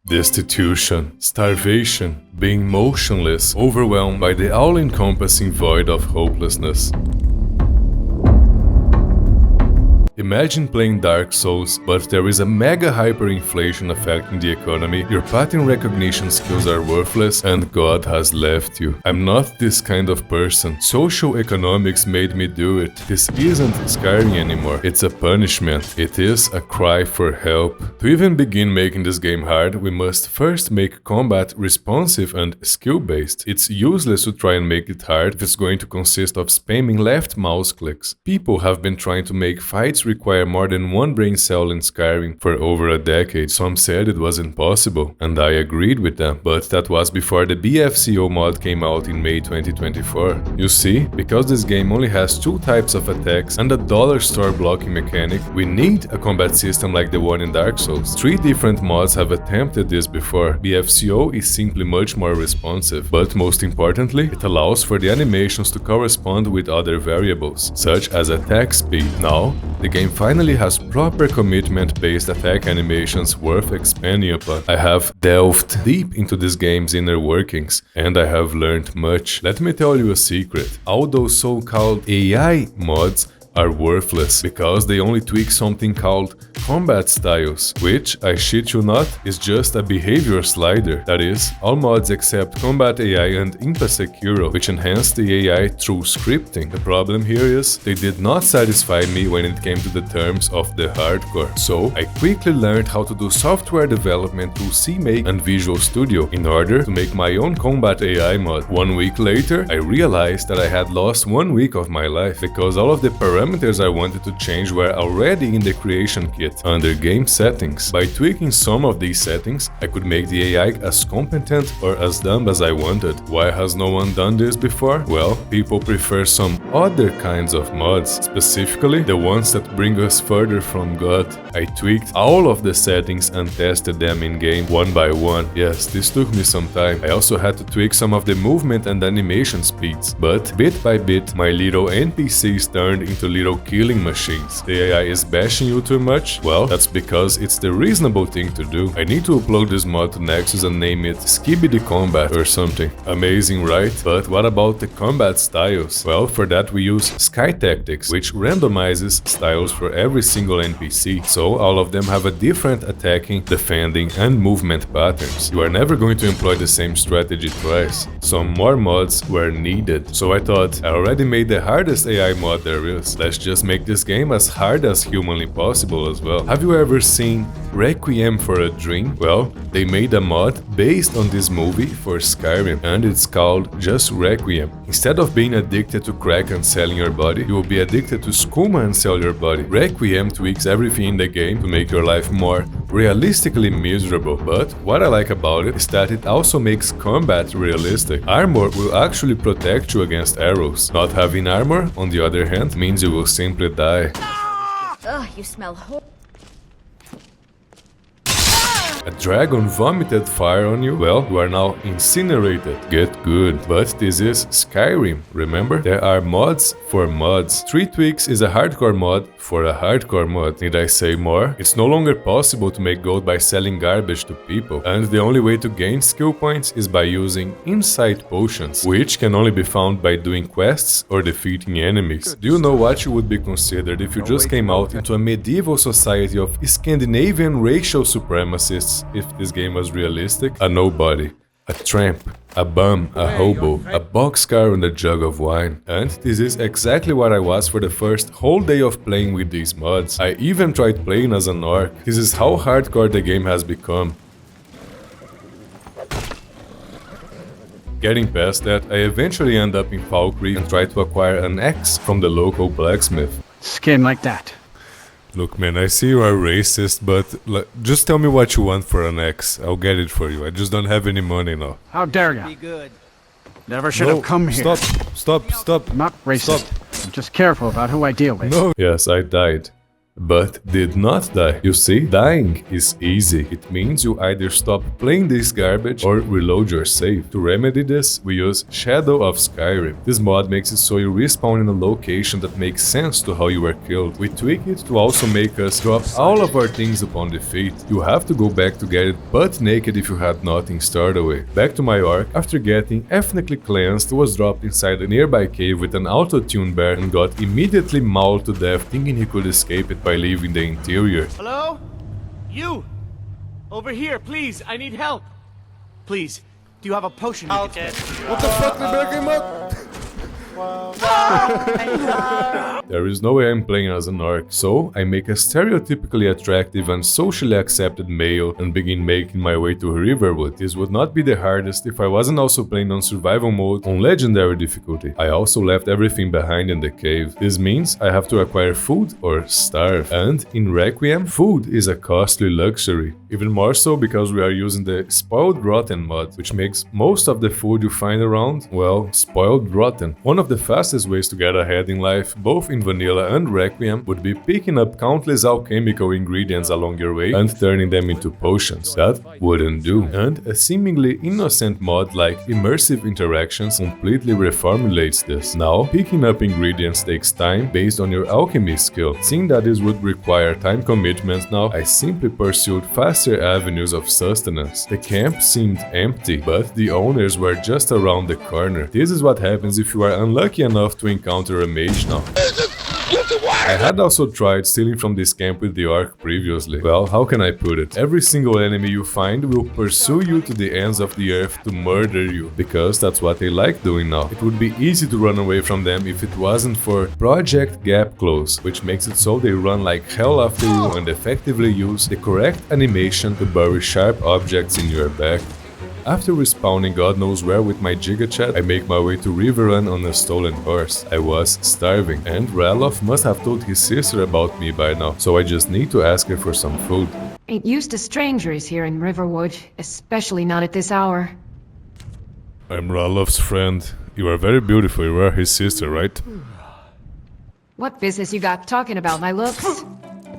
Destitution, starvation, being motionless, overwhelmed by the all-encompassing void of hopelessness. Imagine playing Dark Souls, but there is a mega hyperinflation affecting the economy, your pattern recognition skills are worthless, and God has left you. I'm not this kind of person. Social economics made me do it. This isn't Skyrim anymore. It's a punishment. It is a cry for help. To even begin making this game hard, we must first make combat responsive and skill-based. It's useless to try and make it hard if it's going to consist of spamming left mouse clicks. People have been trying to make fights require more than one brain cell in Skyrim for over a decade. Some said it was impossible, and I agreed with them, but that was before the BFCO mod came out in May 2024. You see, because this game only has two types of attacks and a dollar store blocking mechanic, we need a combat system like the one in Dark Souls. 3 different mods have attempted this before. BFCO is simply much more responsive, but most importantly, it allows for the animations to correspond with other variables, such as attack speed. Now, the game finally has proper commitment-based attack animations worth expanding upon. I have delved deep into this game's inner workings, and I have learned much. Let me tell you a secret. All those so-called AI mods are worthless, because they only tweak something called combat styles, which, I shit you not, is just a behavior slider. That is, all mods except Combat AI and Impasecuro, which enhance the AI through scripting. The problem here is, they did not satisfy me when it came to the terms of the hardcore. So, I quickly learned how to do software development through CMake and Visual Studio in order to make my own Combat AI mod. 1 week later, I realized that I had lost 1 week of my life, because all of the parameters I wanted to change were already in the creation kit under game settings. By tweaking some of these settings, I could make the AI as competent or as dumb as I wanted. Why has no one done this before? Well, people prefer some other kinds of mods, specifically the ones that bring us further from God. I tweaked all of the settings and tested them in game one by one. Yes, this took me some time. I also had to tweak some of the movement and animation speeds, but bit by bit, my little NPCs turned into little killing machines. The AI is bashing you too much? Well, that's because it's the reasonable thing to do. I need to upload this mod to Nexus and name it Skibidi Combat or something. Amazing, right? But what about the combat styles? Well, for that we use Sky Tactics, which randomizes styles for every single NPC, so all of them have a different attacking, defending, and movement patterns. You are never going to employ the same strategy twice. Some more mods were needed, so I thought, I already made the hardest AI mod there is. Let's just make this game as hard as humanly possible as well. Have you ever seen Requiem for a Dream? Well, they made a mod based on this movie for Skyrim, and it's called just Requiem. Instead of being addicted to crack and selling your body, you will be addicted to skooma and sell your body. Requiem tweaks everything in the game to make your life more realistically miserable, but what I like about it is that it also makes combat realistic. Armor will actually protect you against arrows. Not having armor, on the other hand, means you will simply die. Ugh, you smell horrible. A dragon vomited fire on you? Well, you are now incinerated. Get good. But this is Skyrim, remember? There are mods for mods. 3 Tweaks is a hardcore mod for a hardcore mod. Need I say more? It's no longer possible to make gold by selling garbage to people, and the only way to gain skill points is by using insight potions, which can only be found by doing quests or defeating enemies. Do you know what you would be considered if you just came out into a medieval society of Scandinavian racial supremacists if this game was realistic? A nobody, a tramp, a bum, a hobo, a boxcar and a jug of wine. And this is exactly what I was for the first whole day of playing with these mods. I even tried playing as an orc. This is how hardcore the game has become. Getting past that, I eventually end up in Valkyrie and try to acquire an axe from the local blacksmith. Skin like that. Look, man, I see you are racist, but just tell me what you want for an axe. I'll get it for you. I just don't have any money now. How dare you? Be good. Never should have come here. Stop. I'm not racist. Stop. I'm just careful about who I deal with. No. Yes, I died. but did not die. You see, dying is easy. It means you either stop playing this garbage or reload your save. To remedy this, we use Shadow of Skyrim. This mod makes it so you respawn in a location that makes sense to how you were killed. We tweak it to also make us drop all of our things upon defeat. You have to go back to get it butt naked if you had nothing stored away. Back to my arc, after getting ethnically cleansed, was dropped inside a nearby cave with an auto-tune bear and got immediately mauled to death thinking he could escape it by leaving the interior. Hello? You! Over here, please, I need help! Please, do you have a potion? I'll get What the fuck, they back him up? There is no way I'm playing as an orc, so I make a stereotypically attractive and socially accepted male and begin making my way to Riverwood. This would not be the hardest if I wasn't also playing on survival mode on legendary difficulty. I also left everything behind in the cave. This means I have to acquire food or starve. And in Requiem, food is a costly luxury. Even more so because we are using the Spoiled Rotten mod, which makes most of the food you find around, well, spoiled rotten. One of the fastest ways to get ahead in life, both in vanilla and Requiem, would be picking up countless alchemical ingredients along your way and turning them into potions. That wouldn't do. And a seemingly innocent mod like Immersive Interactions completely reformulates this. Now, picking up ingredients takes time based on your alchemy skill. Seeing that this would require time commitment now, I simply pursued faster avenues of sustenance. The camp seemed empty, but the owners were just around the corner. This is what happens if you are unlucky enough to encounter a mage now. I had also tried stealing from this camp with the orc previously. Well, how can I put it? Every single enemy you find will pursue you to the ends of the earth to murder you, because that's what they like doing now. It would be easy to run away from them if it wasn't for Project Gap Close, which makes it so they run like hell after you and effectively use the correct animation to bury sharp objects in your back. After respawning God knows where with my Giga Chat, I make my way to Riverrun on a stolen horse. I was starving, and Ralof must have told his sister about me by now, so I just need to ask her for some food. Ain't used to strangers here in Riverwood, especially not at this hour. I'm Ralof's friend. You are very beautiful, you are his sister, right? What business you got talking about my looks?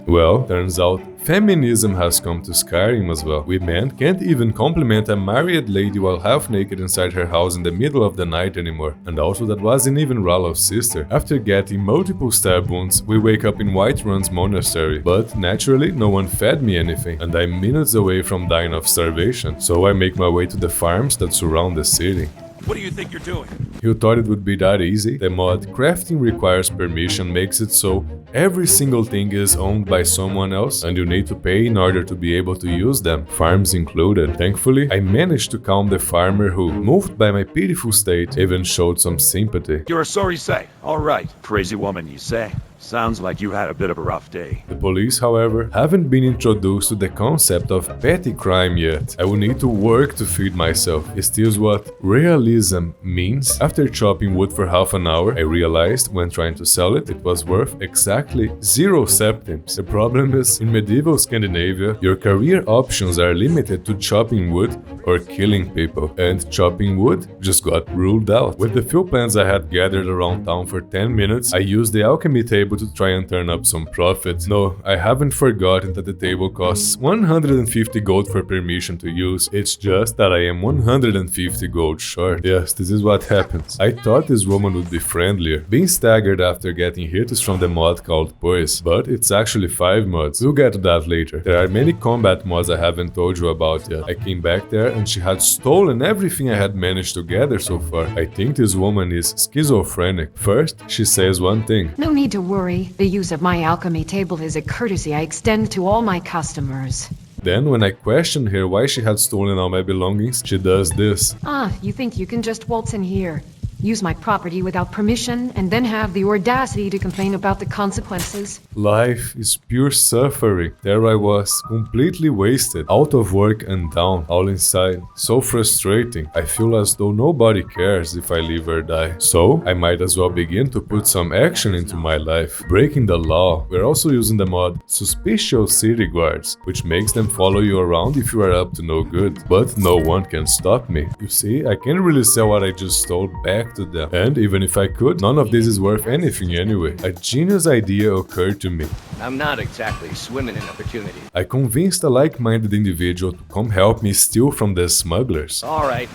Well, turns out feminism has come to Skyrim as well. We men can't even compliment a married lady while half naked inside her house in the middle of the night anymore. And also that wasn't even Ralof's sister. After getting multiple stab wounds, we wake up in Whiterun's monastery. But naturally, no one fed me anything, and I'm minutes away from dying of starvation. So I make my way to the farms that surround the city. What do you think you're doing? You thought it would be that easy? The mod Crafting Requires Permission makes it so every single thing is owned by someone else and you need to pay in order to be able to use them, farms included. Thankfully, I managed to calm the farmer who, moved by my pitiful state, even showed some sympathy. You're a sorry sight. All right, crazy woman, you say. Sounds like you had a bit of a rough day. The police, however, haven't been introduced to the concept of petty crime yet. I will need to work to feed myself. Is this what realism means? After chopping wood for half an hour, I realized when trying to sell it, it was worth exactly 0 septims. The problem is, in medieval Scandinavia, your career options are limited to chopping wood or killing people. And chopping wood just got ruled out. With the few plants I had gathered around town for 10 minutes, I used the alchemy table to try and turn up some profit. No, I haven't forgotten that the table costs 150 gold for permission to use. It's just that I am 150 gold short. Yes, this is what happens. I thought this woman would be friendlier, being staggered after getting hit is from the mod called Poise, but it's actually 5 mods. We'll get to that later. There are many combat mods I haven't told you about yet. I came back there and she had stolen everything I had managed to gather so far. I think this woman is schizophrenic. First, she says one thing. No need to worry. The use of my alchemy table is a courtesy I extend to all my customers. Then, when I questioned her why she had stolen all my belongings, she does this. Ah, you think you can just waltz in here, use my property without permission, and then have the audacity to complain about the consequences? Life is pure suffering. There I was, completely wasted, out of work and down, all inside. So frustrating. I feel as though nobody cares if I live or die. So, I might as well begin to put some action into my life. Breaking the law. We're also using the mod Suspicious City Guards, which makes them follow you around if you are up to no good. But no one can stop me. You see, I can't really sell what I just stole back back to them. And even if I could, none of this is worth anything anyway. A genius idea occurred to me. I'm not exactly swimming in opportunity. I convinced a like-minded individual to come help me steal from the smugglers. Alright,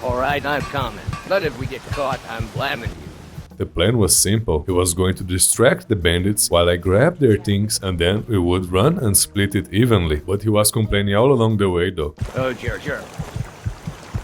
I'm coming. But if we get caught, I'm blaming you. The plan was simple. He was going to distract the bandits while I grabbed their things, and then we would run and split it evenly. But he was complaining all along the way though. Oh, sure.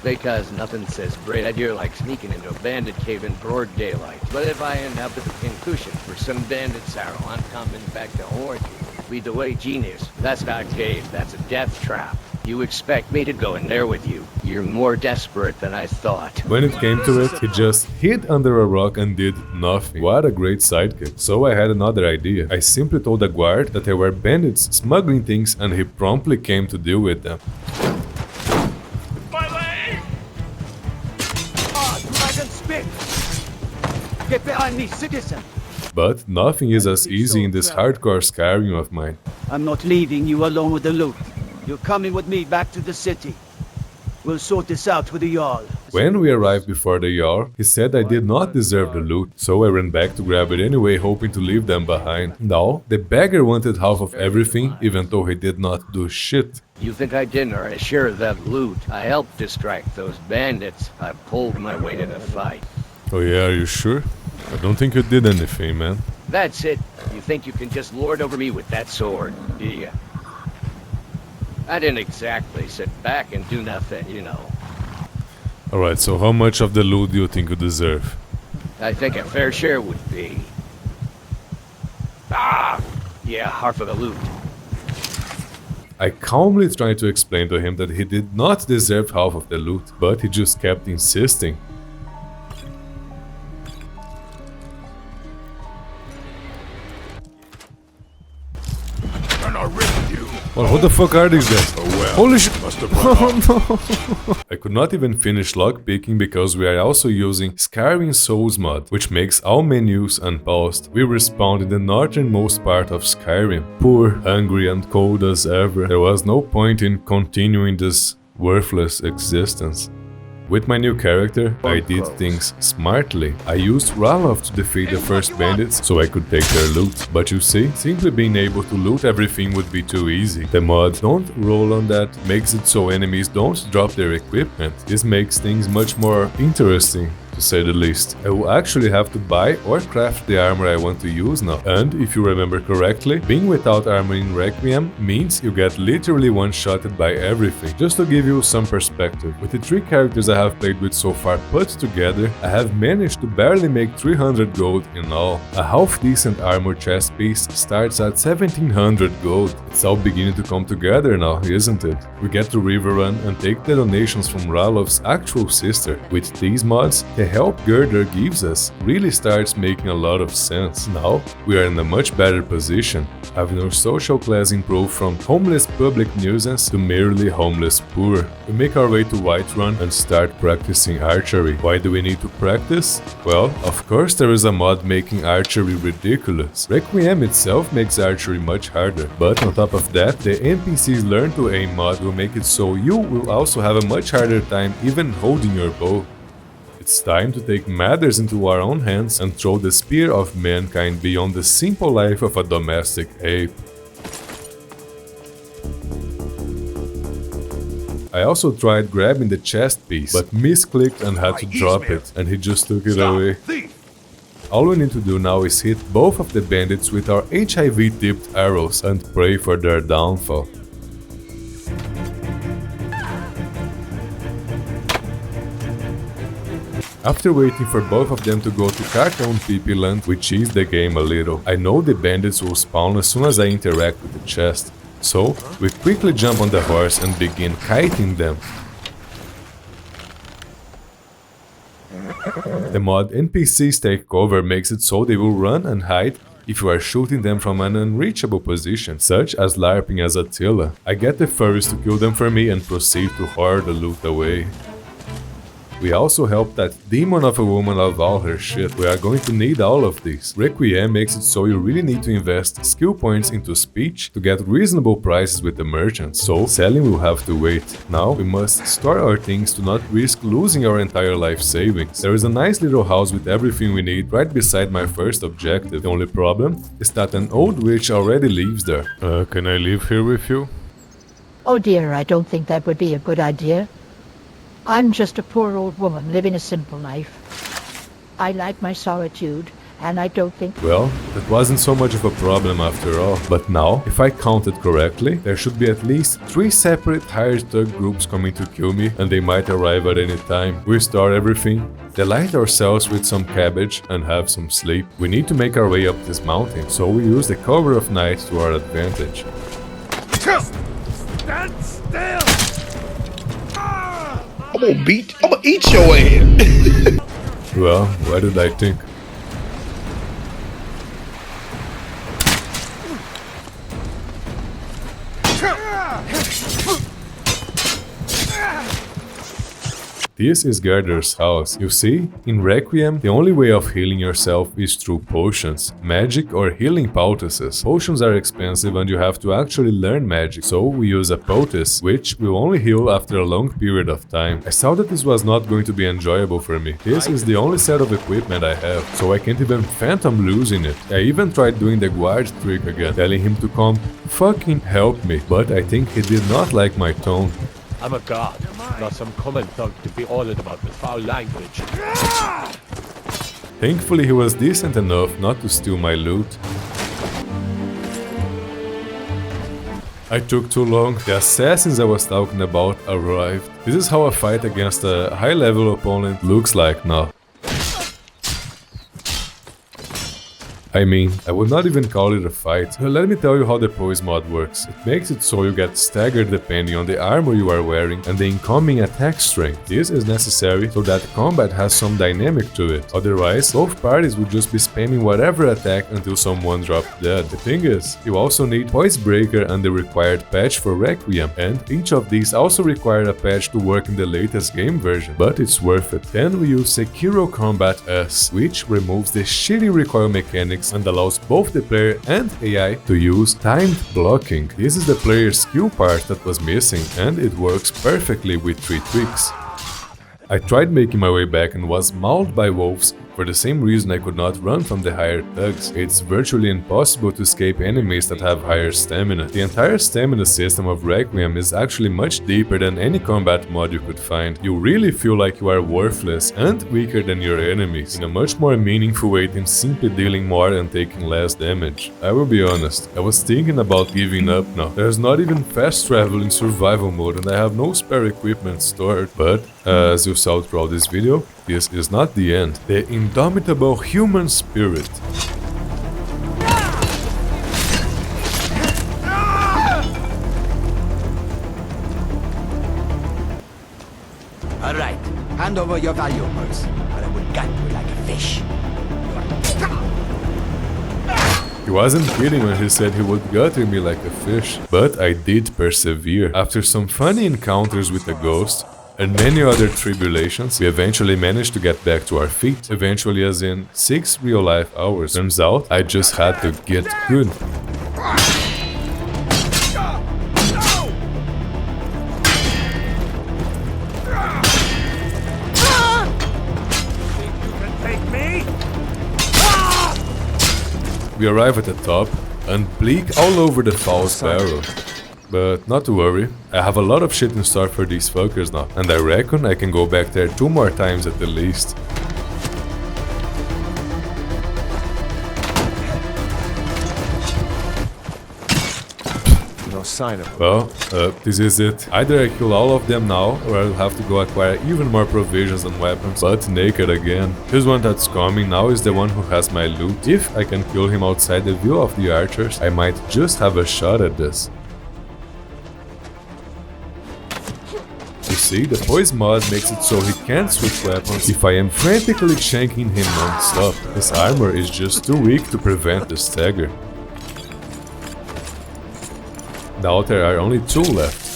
Because nothing says great idea like sneaking into a bandit cave in broad daylight. But if I end up with a pincushion for some bandit sorrow, I'm coming back to haunt you. Lead the way, genius. That's not a cave, that's a death trap. You expect me to go in there with you. You're more desperate than I thought. When it came to it, he just hid under a rock and did nothing. What a great sidekick. So I had another idea. I simply told the guard that there were bandits smuggling things, and he promptly came to deal with them. My leg! Dragon spit! Get behind me, citizen! But nothing is as easy in this hardcore Skyrim of mine. I'm not leaving you alone with the loot. You're coming with me back to the city. We'll sort this out with the Jarl. When we arrived before the Jarl, he said I did not deserve the loot, so I ran back to grab it anyway, hoping to leave them behind. Now, the beggar wanted half of everything, even though he did not do shit. You think I didn't or I share that loot? I helped distract those bandits. I pulled my weight in a fight. Oh yeah, are you sure? I don't think you did anything, man. That's it. You think you can just lord over me with that sword, do you? I didn't exactly sit back and do nothing, you know. Alright, so how much of the loot do you think you deserve? I think a fair share would be... yeah, half of the loot. I calmly tried to explain to him that he did not deserve half of the loot, but he just kept insisting. Well, who the fuck are these guys? Holy shit! Oh no! I could not even finish lockpicking because we are also using Skyrim Souls mod, which makes all menus unpaused. We respawned in the northernmost part of Skyrim. Poor, hungry and cold as ever. There was no point in continuing this worthless existence. With my new character, I did things smartly. I used Ralof to defeat the first bandits so I could take their loot. But you see, simply being able to loot everything would be too easy. The mod Don't Roll on That makes it so enemies don't drop their equipment. This makes things much more interesting, to say the least. I will actually have to buy or craft the armor I want to use now. And if you remember correctly, being without armor in Requiem means you get literally one-shotted by everything. Just to give you some perspective, with the 3 characters I have played with so far put together, I have managed to barely make 300 gold in all. A half-decent armor chest piece starts at 1700 gold. It's all beginning to come together now, isn't it? We get to river run and take the donations from Ralof's actual sister. With these mods, the help Gerder gives us really starts making a lot of sense. Now, we are in a much better position, having our social class improve from homeless public nuisance to merely homeless poor. We make our way to Whiterun and start practicing archery. Why do we need to practice? Well, of course there is a mod making archery ridiculous. Requiem itself makes archery much harder, but on top of that, the NPCs Learn to Aim mod will make it so you will also have a much harder time even holding your bow. It's time to take matters into our own hands and throw the spear of mankind beyond the simple life of a domestic ape. I also tried grabbing the chest piece, but misclicked and had to drop it, and he just took it away. All we need to do now is hit both of the bandits with our HIV-tipped arrows and pray for their downfall. After waiting for both of them to go to Cartoon PP Land, we cheese the game a little. I know the bandits will spawn as soon as I interact with the chest, so we quickly jump on the horse and begin kiting them. The mod NPCs take cover makes it so they will run and hide if you are shooting them from an unreachable position, such as LARPing as Attila. I get the furries to kill them for me and proceed to hoard the loot away. We also help that demon of a woman of all her shit. We are going to need all of these. Requiem makes it so you really need to invest skill points into speech to get reasonable prices with the merchants, so selling will have to wait. Now we must store our things to not risk losing our entire life savings. There is a nice little house with everything we need right beside my first objective. The only problem is that an old witch already lives there. Can I live here with you? Oh dear, I don't think that would be a good idea. I'm just a poor old woman living a simple life. I like my solitude, and I don't think... Well, that wasn't so much of a problem after all. But now, if I counted correctly, there should be at least 3 separate hired thug groups coming to kill me, and they might arrive at any time. We store everything, delight ourselves with some cabbage, and have some sleep. We need to make our way up this mountain, so we use the cover of night to our advantage. Stand still! I'm gonna eat your ass. Well, what did I think? This is Gerder's house. You see, in Requiem, the only way of healing yourself is through potions, magic or healing poultices. Potions are expensive and you have to actually learn magic, so we use a poultice, which will only heal after a long period of time. I saw that this was not going to be enjoyable for me. This is the only set of equipment I have, so I can't even phantom losing it. I even tried doing the guard trick again, telling him to come fucking help me, but I think he did not like my tone. I'm a god, not some common thug to be ordered about with foul language. Thankfully he was decent enough not to steal my loot. I took too long. The assassins I was talking about arrived. This is how a fight against a high-level opponent looks like now. I mean, I would not even call it a fight. Let me tell you how the pose mod works. It makes it so you get staggered depending on the armor you are wearing and the incoming attack strength. This is necessary so that combat has some dynamic to it. Otherwise, both parties would just be spamming whatever attack until someone dropped dead. The thing is, you also need Poise Breaker and the required patch for Requiem, and each of these also require a patch to work in the latest game version, but it's worth it. Then we use Sekiro Combat S, which removes the shitty recoil mechanics and allows both the player and AI to use timed blocking. This is the player's skill part that was missing, and it works perfectly with 3 tweaks. I tried making my way back and was mauled by wolves for the same reason I could not run from the hired thugs. It's virtually impossible to escape enemies that have higher stamina. The entire stamina system of Requiem is actually much deeper than any combat mod you could find. You really feel like you are worthless and weaker than your enemies, in a much more meaningful way than simply dealing more and taking less damage. I will be honest, I was thinking about giving up now. There's not even fast travel in survival mode and I have no spare equipment stored, but as you saw throughout this video, this is not the end. The indomitable human spirit. All right, hand over your valuables, or I will gut you like a fish. He wasn't kidding when he said he would gutter me like a fish, but I did persevere. After some funny encounters with a ghost, and many other tribulations, we eventually managed to get back to our feet. Eventually as in 6 real-life hours. Turns out, I just had to get good. We arrive at the top, and bleak all over the false barrel. But not to worry, I have a lot of shit in store for these fuckers now, and I reckon I can go back there 2 more times at the least. No sign of it. Well, this is it. Either I kill all of them now, or I'll have to go acquire even more provisions and weapons, but naked again. This one that's coming now is the one who has my loot. If I can kill him outside the view of the archers, I might just have a shot at this. See, the poise mod makes it so he can't switch weapons if I am frantically shanking him non-stop. His armor is just too weak to prevent the stagger. Now there are only 2 left.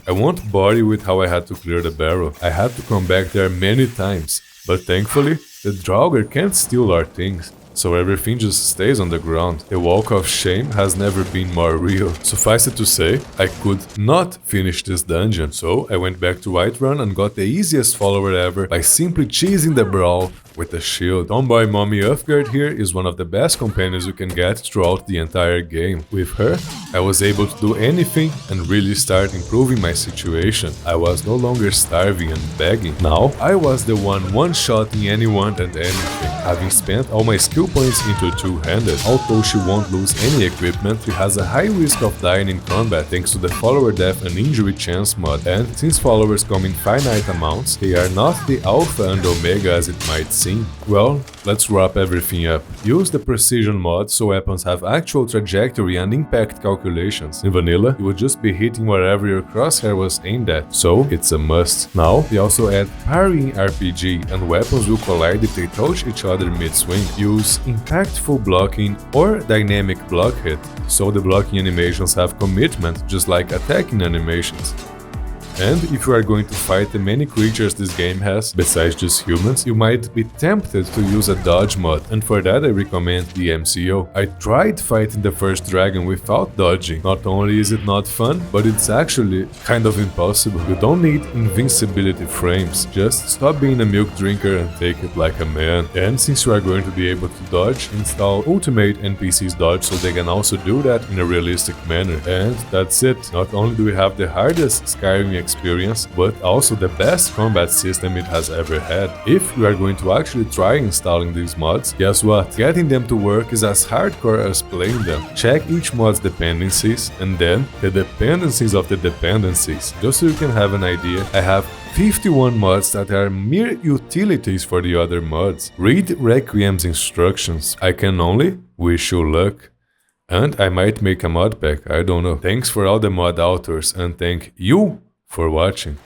I won't bore you with how I had to clear the barrel. I had to come back there many times, but thankfully, the Draugr can't steal our things, so everything just stays on the ground. The walk of shame has never been more real. Suffice it to say, I could not finish this dungeon, so I went back to Whiterun and got the easiest follower ever by simply cheesing the brawl with a shield. Tomboy Mommy Uthgard here is one of the best companions you can get throughout the entire game. With her, I was able to do anything and really start improving my situation. I was no longer starving and begging. Now, I was the one-shotting anyone and anything, having spent all my skill points into two-handed. Although she won't lose any equipment, she has a high risk of dying in combat thanks to the follower death and injury chance mod, and since followers come in finite amounts, they are not the alpha and omega as it might seem. Well, let's wrap everything up. Use the precision mod so weapons have actual trajectory and impact calculations. In vanilla, you would just be hitting wherever your crosshair was aimed at, so it's a must. Now, they also add parrying RPG, and weapons will collide if they touch each other mid-swing. Use impactful blocking or dynamic block hit, so the blocking animations have commitment just like attacking animations. And if you are going to fight the many creatures this game has, besides just humans, you might be tempted to use a dodge mod, and for that I recommend the MCO. I tried fighting the first dragon without dodging. Not only is it not fun, but it's actually kind of impossible. You don't need invincibility frames, just stop being a milk drinker and take it like a man. And since you are going to be able to dodge, install Ultimate NPCs dodge so they can also do that in a realistic manner. And that's it. Not only do we have the hardest Skyrim experience, but also the best combat system it has ever had. If you are going to actually try installing these mods, guess what? Getting them to work is as hardcore as playing them. Check each mod's dependencies and then the dependencies of the dependencies. Just so you can have an idea, I have 51 mods that are mere utilities for the other mods. Read Requiem's instructions. I can only wish you luck. And I might make a mod pack, I don't know. Thanks for all the mod authors and thank you for watching.